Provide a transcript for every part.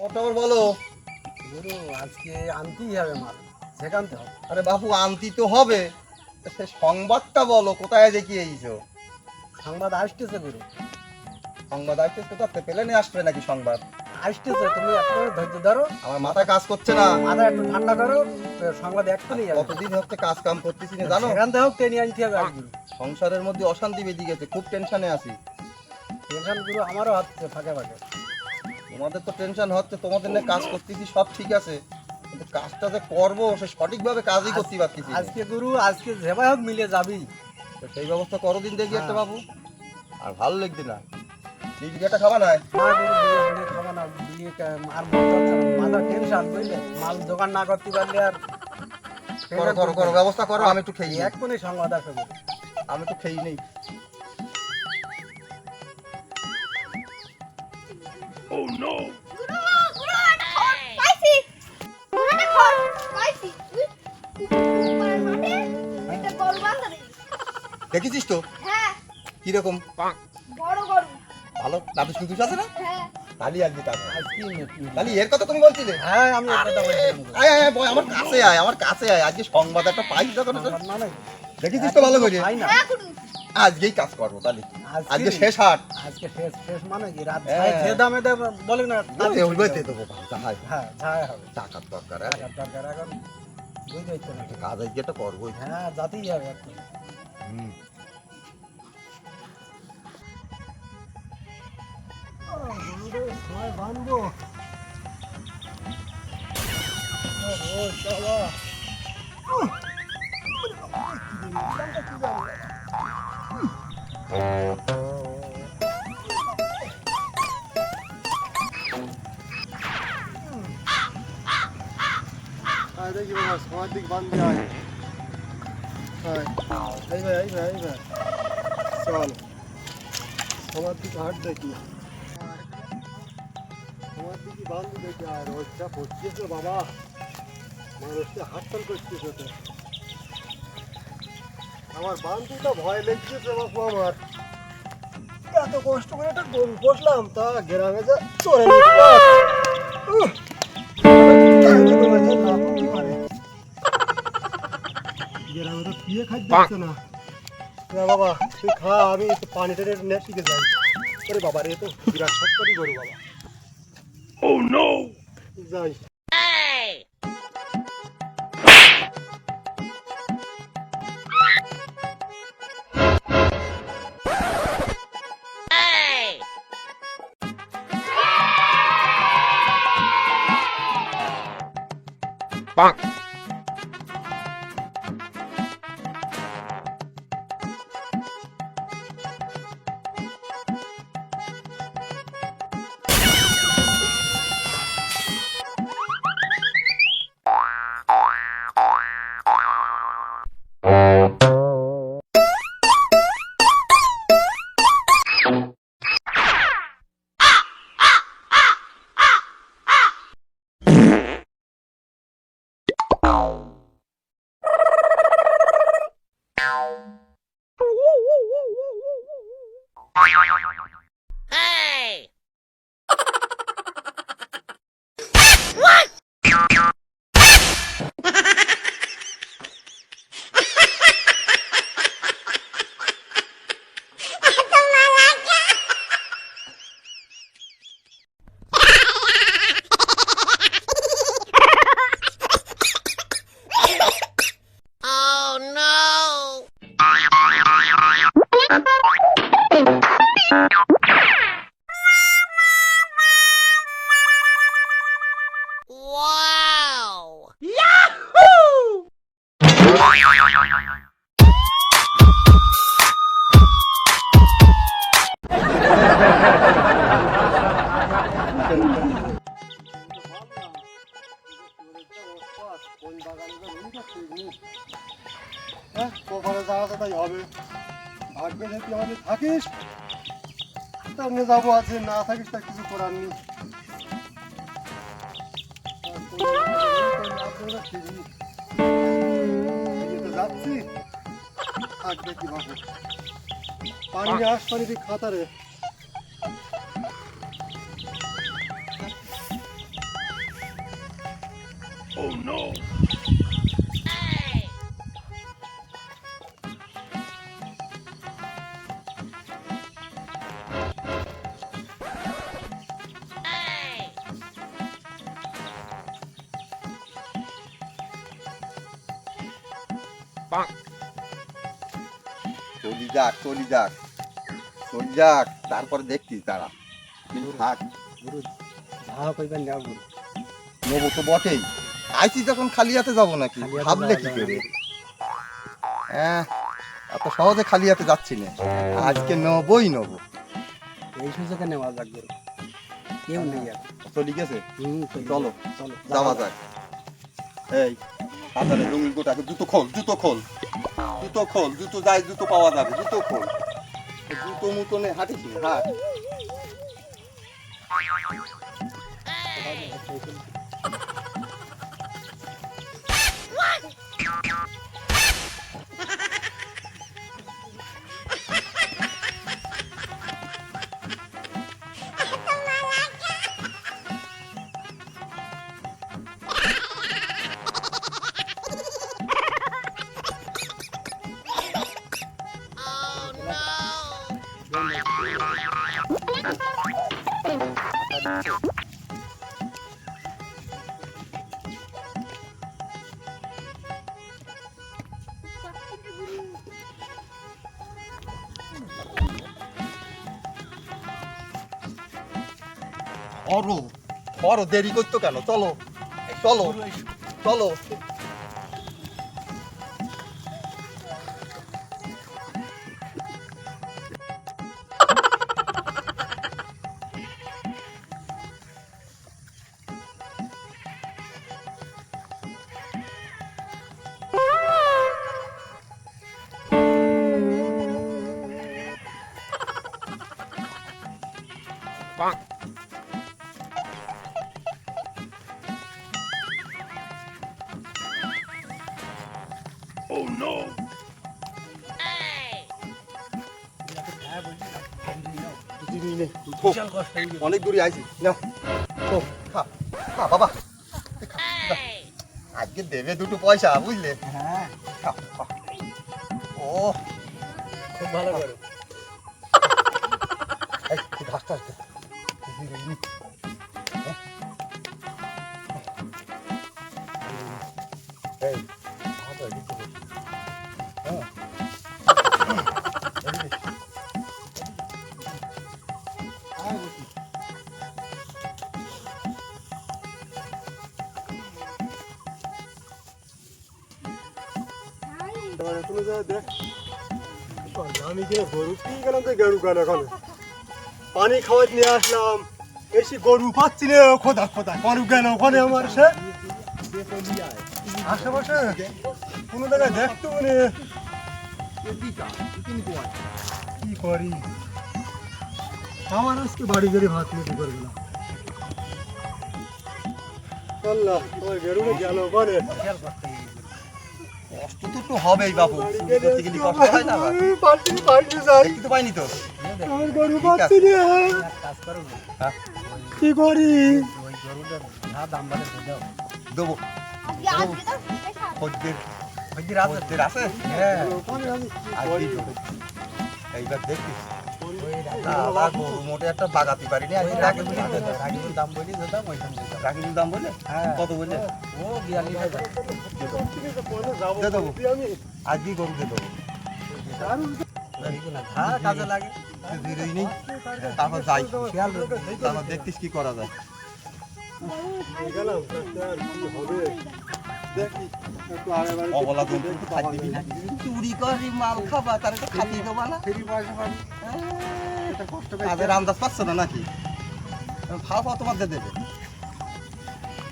খবর বলো। গুরু আজকে আনতেই হবে মাল, সেখানতে হবে। আরে বাপু, আনতি তো হবে, সে সংবাদটা বলো, কোথায় দেখিয়েছো? সংবাদ আসতেছে গুরু, সংবাদ আসতে কোথাতে পেলে নিয়ে আসবে নাকি সংবাদ? আসতেছে। তুমি একটু ধৈর্য ধরো, আমার মাথা কাজ করছে না। মাথা একটু ঠান্ডা করো, তো সংবাদ এক্ষুনি যাবে। কতদিন হচ্ছে কাজ কাম করতেছি না জানো? সেখান থেকে হোক টেনে আনতে হবে আজ গুরু। সংসারের মধ্যে অশান্তি বেঁধে গেছে, খুব টেনশনে আছি। টেনশন গুরু আমারও হচ্ছে ফাঁকে ফাঁকে। তোমাদের তো টেনশন হচ্ছে, তোমাদের নিয়ে কাজ করতেছি, সব ঠিক আছে, কিন্তু কাজটা যে করবো সে সঠিকভাবে কাজই করতে পারতেছি না। আজকে গুরু আজকে যেভাবে হোক মিলে যাবি। তো সেই ব্যবস্থা করো দিন দেখি একটা হ্যাঁ। বাবু। আর ভালো লাগছে না, বিড়িটা খাবা না? না গুরু, বিয়ে খাবো না, বিয়ে আর মাথা টেনশন বুঝলে, মাল জোগাড় না করতে পারলে আর করো করো করো, ব্যবস্থা করো, আমি একটু খেয়ে নিই। এক্ষুনি সংবাদ আসবে গুরু। আমি একটু খেয়ে নেই। দেখেছিস তো কিরকম ভালো দাদু শুধু আছে না? তালি আসবে তাহলে। আজ কি কি? তালি এর কথা তুমি বলছিলে? হ্যাঁ আমি এর কথা বলছিলাম গুরু। আয় আয় আয়, বয়, আমার কাছে আয়, আমার কাছে আয়, আজকে সংবাদ একটা পাইছি যখন। সংবাদ মানে দেখেছিস তো ভালো করে? পাই না। আজকেই কাজ করবো তাহলে, আজকে আজকে শেষ হাট। আজকে শেষ শেষ মানে কি রাত হ্যাঁ। যে দামে দেব বলে না কাল ওই বাড়িতে দেবো ভাই, যাহাই হ্যাঁ যাই হবে। টাকার দরকার। টাকার দরকার এখন, বুঝতেই তো না। কাজ আজকে একটা করবোই। হ্যাঁ যাতেই হবে একটু। হুম। সময় বাঁধবো। ও চলো। দেখি বাবা, সবার দিক বান্ধে আয়। এই ভাই, এই ভাই, এই ভাই, চল সবার দিকে হাট দেখি, সবার দিকে বান্ধ দেখি। আর রোজটা পড়ছে বাবা, মানুষটা হাটতাল করতেছে তো। আমার বান্ধবটা ভয় লেগেছে বাপু আমার। এত কষ্ট করে একটা গরু বসলাম, তা গ্রামে যা চড়ে গ্রামে তো পিয়ে খাইতে না। না বাবা, তুই খা, আমি একটু পানি টেনে নিয়ে শিখে যাই। আরে বাবা রে, তো বিরাট সত্যি গরু বাবা। ও নো, যাই। কপালে যাওয়া তো তাই হবে। ভাগ্যে যদি আমাদের থাকিস তাহলে যাবো, আছে না থাকিস তার কিছু করার নেই। যাচ্ছি, থাকবে কিভাবে? পানি আস, পানি দিয়ে খাতারে। চলি যাক চলি যাক চলি যাক, তারপরে দেখছিস তারা কিন্তু থাক। গুরু যা কইবেন যাও গুরু। নেবো তো বটেই, আইসি যখন খালি হাতে যাবো নাকি, খালি হাতে ভাবলে যাওয়া কি যাবে করে? না। হ্যাঁ, এত সহজে খালি হাতে যাচ্ছি না, আজকে নেবই নেবো। এই সুযোগে নেওয়া যাক গুরু, কেউ নেই আর। চলি গেছে, চলো চলো চলো যাওয়া যাক। এই হাতালে রঙিন গোটাকে জুতো খোল, জুতো খোল, জুতো খোল, জুতো যায়, জুতো পাওয়া যাবে, জুতো খোল। জুতো মুতো নে, হাঁটিস নে, হাঁট। করো করো, দেরি করতো কেন? চলো চলো চলো। বিশাল কষ্ট হয়ে গেছে। অনেক দূরে আইছি, নাও ও, খা খা বাবা, খা, খা। আজকে দেবে দুটো পয়সা, বুঝলে? হ্যাঁ, খা, খা। ও খুব ভালো করে। এই, এই ঘাসটা আসতে। এই, হাতটা এদিকে দে। হ্যাঁ। এদিকে। আয় বসি। তুমি যা দেখ, আমি কিনা গরু কি গেলাম তো গরু কেন এখন পানি খাওয়াই নিয়ে আসলাম, এসে গরু পাচ্ছি না, খোদা খোদা গরু কেন ওখানে আমার সে আশেপাশে কোনো জায়গায় দেখতো মানে কি করি, আমার আজকে বাড়ি গেলে ভাত নিতে করবে না। আল্লাহ, তোমার গরুটা গেল ওখানে, বিশাল কষ্ট হয়ে গেছে। কষ্ট তো একটু হবেই বাবু, বাড়ি চুরি গেলে করতে গেলে কষ্ট হয় না আবার? পাল্টি যাই, দেখতে তো পাইনি তো। আমার গরু পাচ্ছি না, তুমি এক কাজ করো গো, হ্যাঁ, কি করি? ওই গরুটার যা দাম বাড়ে দিয়ে দাও। দেবো খদ্দের, বুঝলি রাত খদ্দের আছে? হ্যাঁ, ওখানে আমি কি আর করি? কি দেবো? এইবার দেখছিস ওই না, গরু মোটে একটা বাগাতে পারিনি, ওই আজকে রাগিবুল রাগিবুল দাম বলি দিতাম ওইখান থেকে। রাখিবুল দাম বলে হ্যাঁ, কত বললে? ও 42,000। যাবো দিয়ে দেবো। আমি আজকেই গরু দিয়ে দেবো। যা কাজে লাগে। ধীরেই নেই, তারপর যাই, খেয়াল রাখবে। তারপর দেখতিস কি করা যায়। গেলাম আর কি হবে দেখি, একটু আগে বাড়ি অবলা জন্তু একটু খাই দিবি না, চুরি করে মাল খাবা, তার একটু খাতিয়ে দেবা না? ফ্রি পয়সা পাবি। এটা কষ্ট করে কাজের আন্দাজ পাচ্ছ না নাকি? খাওয়া খাওয়া তোমার দিয়ে দেবে,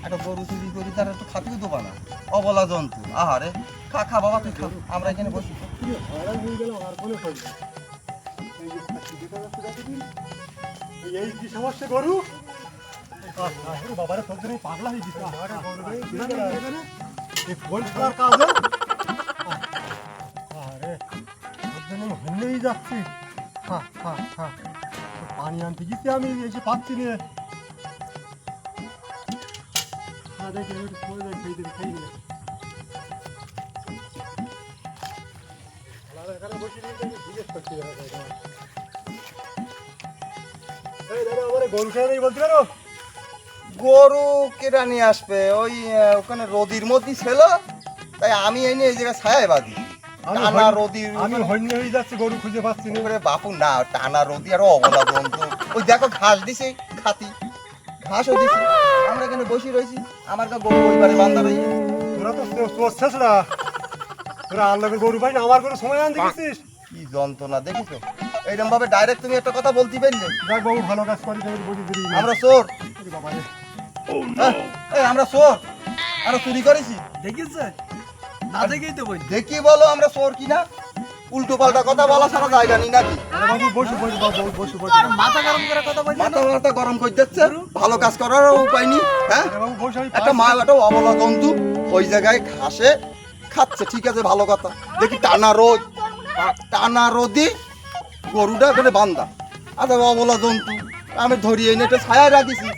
একটা গরু চুরি করি, তার একটু খাতিয়ে দেবা না? অবলা জন্তু, আহারে, খা খা বাবা, তুই খা, আমরা এখানে বসি। হারাম হয়ে গেল, আর কোনো খাবি না। এই যে খাচ্ছি, দেখা যাচ্ছে দেখি, এই কি সমস্যা গরু? বাবারে তোর জন্য পাগলা হয়ে গেছে, এই কোন খেলার কাজ? আরে তোর জন্য হলেই যাচ্ছি, পানি আনতে গেছি আমি, এসে পাচ্ছি না। খা দেখি একটু সময় যায় খাই দেবে খাই না এখানে বসে জিজ্ঞেস করছি এই দাদা আমার গরু খেয়ে নেই বলতে পারো গরু কেটা নিয়ে আসবে ওই ওখানে রোদির মধ্যে ছিল তাই আমি এনে এই জায়গায় ছায়া বাঁধি টানা রোদির আমি হইনি হয়ে যাচ্ছি গরু খুঁজে পাচ্ছি না উপরে বাপু না টানা রোদি আর অবলা জন্তু ওই দেখো ঘাস দিছে খাতি ঘাসও দিছে আমরা এখানে বসে রয়েছি আমার কা গরু ওইবারে বান্ধা রয়েছে তোরা তো চলছিস না তোরা আল্লাহকে গরু পাই না আমার গরু সময় আনতে গেছিস কি যন্ত্রণা দেখিছো এইরকম ভাবে ডাইরেক্ট তুমি একটা কথা বলতে পারলে দেখ বাবু ভালো কাজ করি আমি বলি দিই আমরা চোর বাবা রে এই আমরা চোর আমরা চুরি করেছি দেখিছে না দেখেই তো বই দেখি বলো আমরা চোর কিনা উল্টো পাল্টা কথা বলা ছাড়া জায়গা নেই নাকি বাবু বসু বসু বাবু বসু বসু মাথা গরম করে কথা বলছি মাথা মাথা গরম করে দিচ্ছে ভালো কাজ করার উপায় নেই হ্যাঁ বাবু বসু আমি একটা মা একটা অবলা জন্তু ওই জায়গায় ঘাসে খাচ্ছে ঠিক আছে ভালো কথা দেখি টানা রোদি গরুটা এখানে বান্ধা আচ্ছা অবলা জন্তু আমি ধরিয়ে এনে একটা ছায়ায় রাখিছি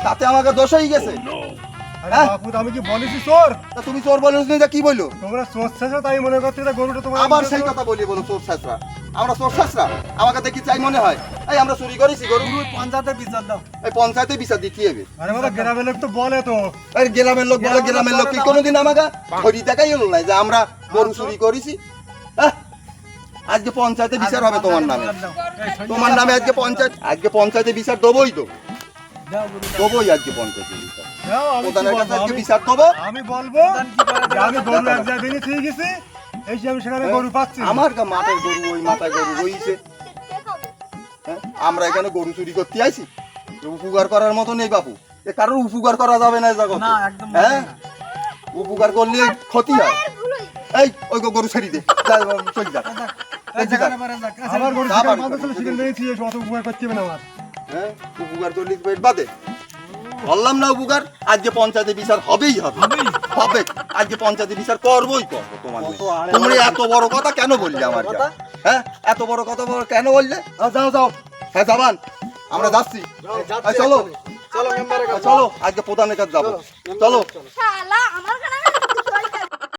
তাতে আমাকে দোষ হয়ে গেছে আরে বাপু আমি কি বলেছি চোর তা তুমি চোর বলে কি বললো তোমরা চোর ছেছো তাই মনে করতে যে গরুটা তোমার আবার সেই কথা বলি বলো চোর শাসরা আমরা চোর শাসরা আমাকে দেখি চাই মনে হয় এই আমরা চুরি করেছি গরু পঞ্চায়েতে বিচার দাও এই পঞ্চায়েতে বিচার দিতে হবে আরে বাবা গ্রামের লোক তো বলে তো এই গ্রামের লোক বলে গ্রামের লোক কি কোনোদিন আমাকে ধরি দেখাই হলো না যে আমরা গরু চুরি করেছি হ্যাঁ? আজকে পঞ্চায়েতে বিচার হবে তোমার নামে তোমার নামে আজকে পঞ্চায়েতে বিচার দেবোই তো দাও গুরু দেবোই আজকে পঞ্চায়েতে বিচার দাও, আমি কি প্রধানের কাছে বলবো? আজকে আমি- বিচার দেবো আমি বলবো কি করে যে আমি গরু এক জায়গায় বেরিয়ে থেকে গেছি এই যে আমি সেখানে গরু পাচ্ছি না। আমার মাঠের গরু ওই মাথায় গরু রয়েছে হ্যাঁ? আমরা এখানে গরু চুরি করতে আইছি উপকার করার মতো নেই বাপু এ কারোর উপকার করা যাবে না এই জগতে না একদম হ্যাঁ উপকার করলে ক্ষতি হয় এই ওই গরু ছেড়ে দে যা, চলে যা এই যে যা। আমার গরু আবার সেখানে বাঁধা ছিল সেখানে বেরিয়েছি এসে অত উপকার করতে হবে না আমার হ্যাঁ উপকার করলে পেট বাদে বললাম না উপকার আজকে পঞ্চায়েতে বিচার হবেই হবে আজকে পঞ্চায়েতে বিচার করবোই করবো তোমার মেয়ে। তুমি এত বড় কথা কেন বললে আমার হ্যাঁ এত বড় কথা কেন বললে যাও যাও হ্যাঁ যাবান আমরা যাচ্ছি চলো চলো আজকে প্রধানের কাছে যাবো চলো শালা আমার